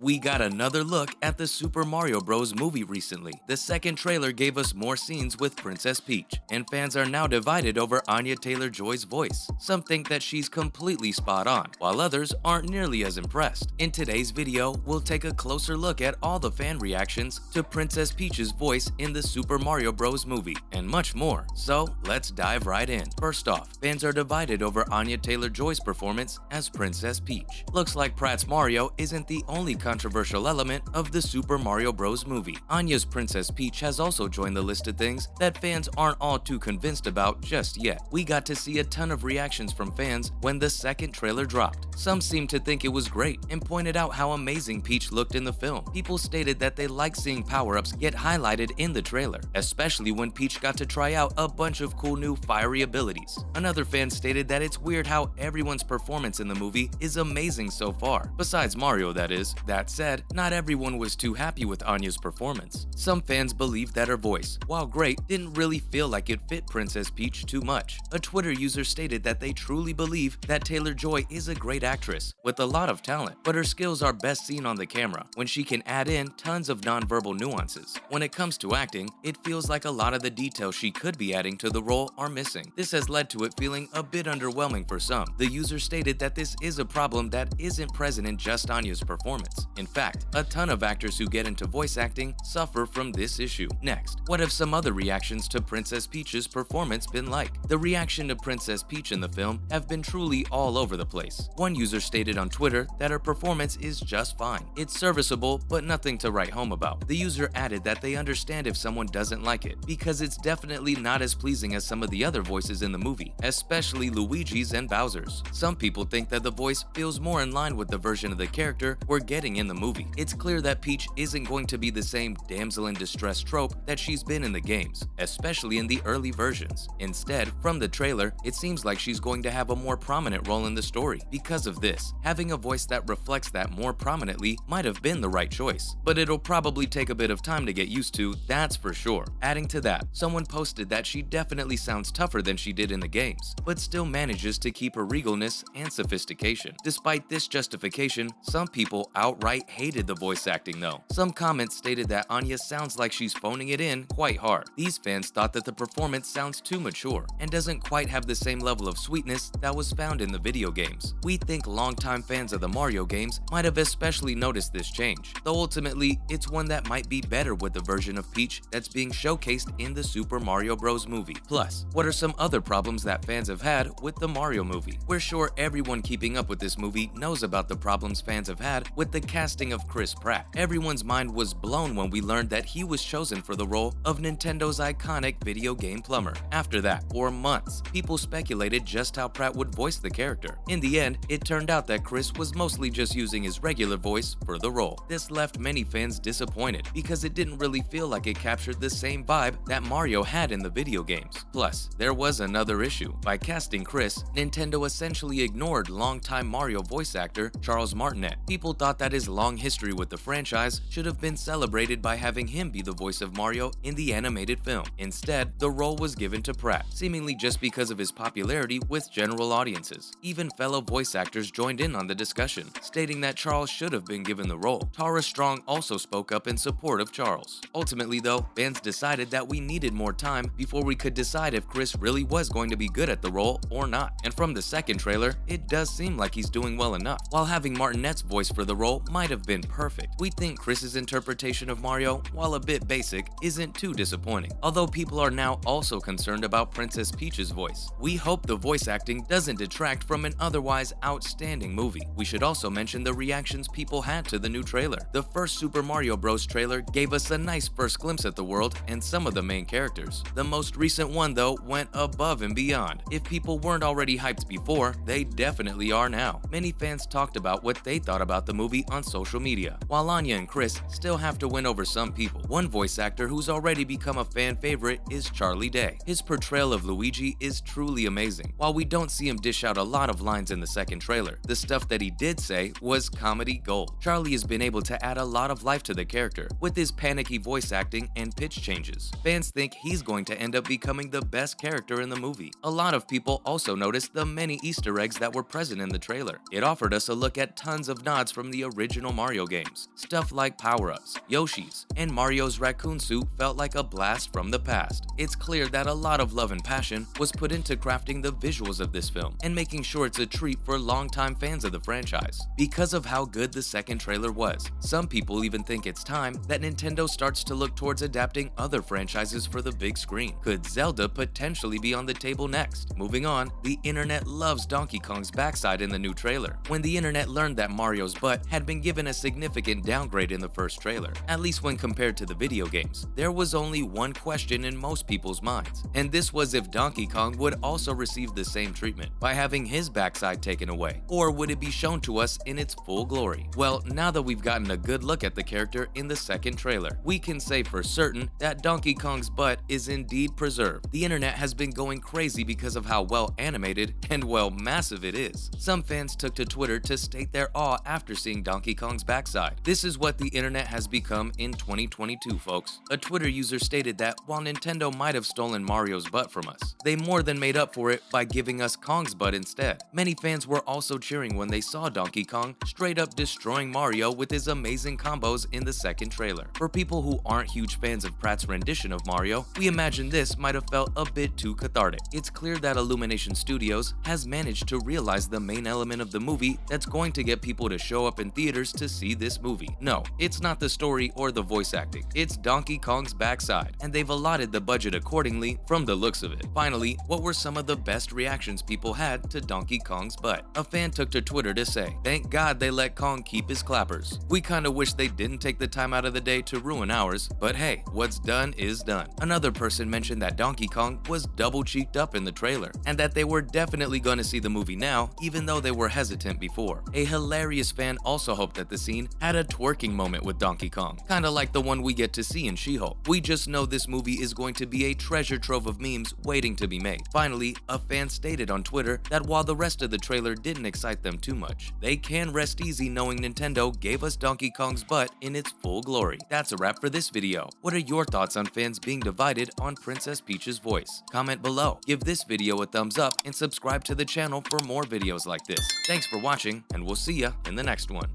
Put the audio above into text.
We got another look at the Super Mario Bros. Movie recently. The second trailer gave us more scenes with Princess Peach, and fans are now divided over Anya Taylor-Joy's voice. Some think that she's completely spot on, while others aren't nearly as impressed. In today's video, we'll take a closer look at all the fan reactions to Princess Peach's voice in the Super Mario Bros. Movie, and much more. So, let's dive right in. First off, fans are divided over Anya Taylor-Joy's performance as Princess Peach. Looks like Pratt's Mario isn't the only controversial element of the Super Mario Bros. Movie. Anya's Princess Peach has also joined the list of things that fans aren't all too convinced about just yet. We got to see a ton of reactions from fans when the second trailer dropped. Some seemed to think it was great and pointed out how amazing Peach looked in the film. People stated that they like seeing power-ups get highlighted in the trailer, especially when Peach got to try out a bunch of cool new fiery abilities. Another fan stated that it's weird how everyone's performance in the movie is amazing so far, besides Mario that is. That said, not everyone was too happy with Anya's performance. Some fans believed that her voice, while great, didn't really feel like it fit Princess Peach too much. A Twitter user stated that they truly believe that Taylor-Joy is a great actress with a lot of talent, but her skills are best seen on the camera when she can add in tons of nonverbal nuances. When it comes to acting, it feels like a lot of the details she could be adding to the role are missing. This has led to it feeling a bit underwhelming for some. The user stated that this is a problem that isn't present in just Anya's performance. In fact, a ton of actors who get into voice acting suffer from this issue. Next, what have some other reactions to Princess Peach's performance been like? The reaction to Princess Peach in the film have been truly all over the place. One user stated on Twitter that her performance is just fine. It's serviceable, but nothing to write home about. The user added that they understand if someone doesn't like it, because it's definitely not as pleasing as some of the other voices in the movie, especially Luigi's and Bowser's. Some people think that the voice feels more in line with the version of the character we're getting in the movie. It's clear that Peach isn't going to be the same damsel in distress trope that she's been in the games, especially in the early versions. Instead, from the trailer, it seems like she's going to have a more prominent role in the story. Because of this, having a voice that reflects that more prominently might have been the right choice, but it'll probably take a bit of time to get used to, that's for sure. Adding to that, someone posted that she definitely sounds tougher than she did in the games, but still manages to keep her regalness and sophistication. Despite this justification, some people outright hated the voice acting though. Some comments stated that Anya sounds like she's phoning it in quite hard. These fans thought that the performance sounds too mature and doesn't quite have the same level of sweetness that was found in the video games. We think longtime fans of the Mario games might have especially noticed this change, though ultimately it's one that might be better with the version of Peach that's being showcased in the Super Mario Bros. Movie. Plus, what are some other problems that fans have had with the Mario movie? We're sure everyone keeping up with this movie knows about the problems fans have had with the casting of Chris Pratt. Everyone's mind was blown when we learned that he was chosen for the role of Nintendo's iconic video game plumber. After that, for months, people speculated just how Pratt would voice the character. In the end, it turned out that Chris was mostly just using his regular voice for the role. This left many fans disappointed because it didn't really feel like it captured the same vibe that Mario had in the video games. Plus, there was another issue. By casting Chris, Nintendo essentially ignored longtime Mario voice actor Charles Martinet. People thought that his long history with the franchise should have been celebrated by having him be the voice of Mario in the animated film. Instead, the role was given to Pratt, seemingly just because of his popularity with general audiences. Even fellow voice actors joined in on the discussion, stating that Charles should have been given the role. Tara Strong also spoke up in support of Charles. Ultimately though, fans decided that we needed more time before we could decide if Chris really was going to be good at the role or not. And from the second trailer, it does seem like he's doing well enough. While having Martinet's voice for the role might have been perfect, we think Chris's interpretation of Mario, while a bit basic, isn't too disappointing. Although people are now also concerned about Princess Peach's voice. We hope the voice acting doesn't detract from an otherwise outstanding movie. We should also mention the reactions people had to the new trailer. The first Super Mario Bros. Trailer gave us a nice first glimpse at the world and some of the main characters. The most recent one though went above and beyond. If people weren't already hyped before, they definitely are now. Many fans talked about what they thought about the movie on social media, while Anya and Chris still have to win over some people. One voice actor who's already become a fan favorite is Charlie Day. His portrayal of Luigi is truly amazing. While we don't see him dish out a lot of lines in the second trailer, the stuff that he did say was comedy gold. Charlie has been able to add a lot of life to the character with his panicky voice acting and pitch changes. Fans think he's going to end up becoming the best character in the movie. A lot of people also noticed the many Easter eggs that were present in the trailer. It offered us a look at tons of nods from the original original Mario games. Stuff like power-ups, Yoshi's, and Mario's raccoon suit felt like a blast from the past. It's clear that a lot of love and passion was put into crafting the visuals of this film and making sure it's a treat for longtime fans of the franchise. Because of how good the second trailer was, some people even think it's time that Nintendo starts to look towards adapting other franchises for the big screen. Could Zelda potentially be on the table next? Moving on, the internet loves Donkey Kong's backside in the new trailer. When the internet learned that Mario's butt had been given a significant downgrade in the first trailer, at least when compared to the video games, there was only one question in most people's minds, and this was if Donkey Kong would also receive the same treatment by having his backside taken away, or would it be shown to us in its full glory? Well, now that we've gotten a good look at the character in the second trailer, we can say for certain that Donkey Kong's butt is indeed preserved. The internet has been going crazy because of how well animated and well massive it is. Some fans took to Twitter to state their awe after seeing Donkey Kong's backside. This is what the internet has become in 2022, folks. A Twitter user stated that while Nintendo might have stolen Mario's butt from us, they more than made up for it by giving us Kong's butt instead. Many fans were also cheering when they saw Donkey Kong straight up destroying Mario with his amazing combos in the second trailer. For people who aren't huge fans of Pratt's rendition of Mario, we imagine this might have felt a bit too cathartic. It's clear that Illumination Studios has managed to realize the main element of the movie that's going to get people to show up in theaters to see this movie. No, it's not the story or the voice acting, it's Donkey Kong's backside, and they've allotted the budget accordingly from the looks of it. Finally, what were some of the best reactions people had to Donkey Kong's butt? A fan took to Twitter to say, "Thank God they let Kong keep his clappers. We kinda wish they didn't take the time out of the day to ruin ours, but hey, what's done is done." Another person mentioned that Donkey Kong was double cheeked up in the trailer, and that they were definitely gonna see the movie now, even though they were hesitant before. A hilarious fan also hoped that the scene had a twerking moment with Donkey Kong, kinda like the one we get to see in She-Hulk. We just know this movie is going to be a treasure trove of memes waiting to be made. Finally, a fan stated on Twitter that while the rest of the trailer didn't excite them too much, they can rest easy knowing Nintendo gave us Donkey Kong's butt in its full glory. That's a wrap for this video. What are your thoughts on fans being divided on Princess Peach's voice? Comment below, give this video a thumbs up, and subscribe to the channel for more videos like this. Thanks for watching, and we'll see ya in the next one.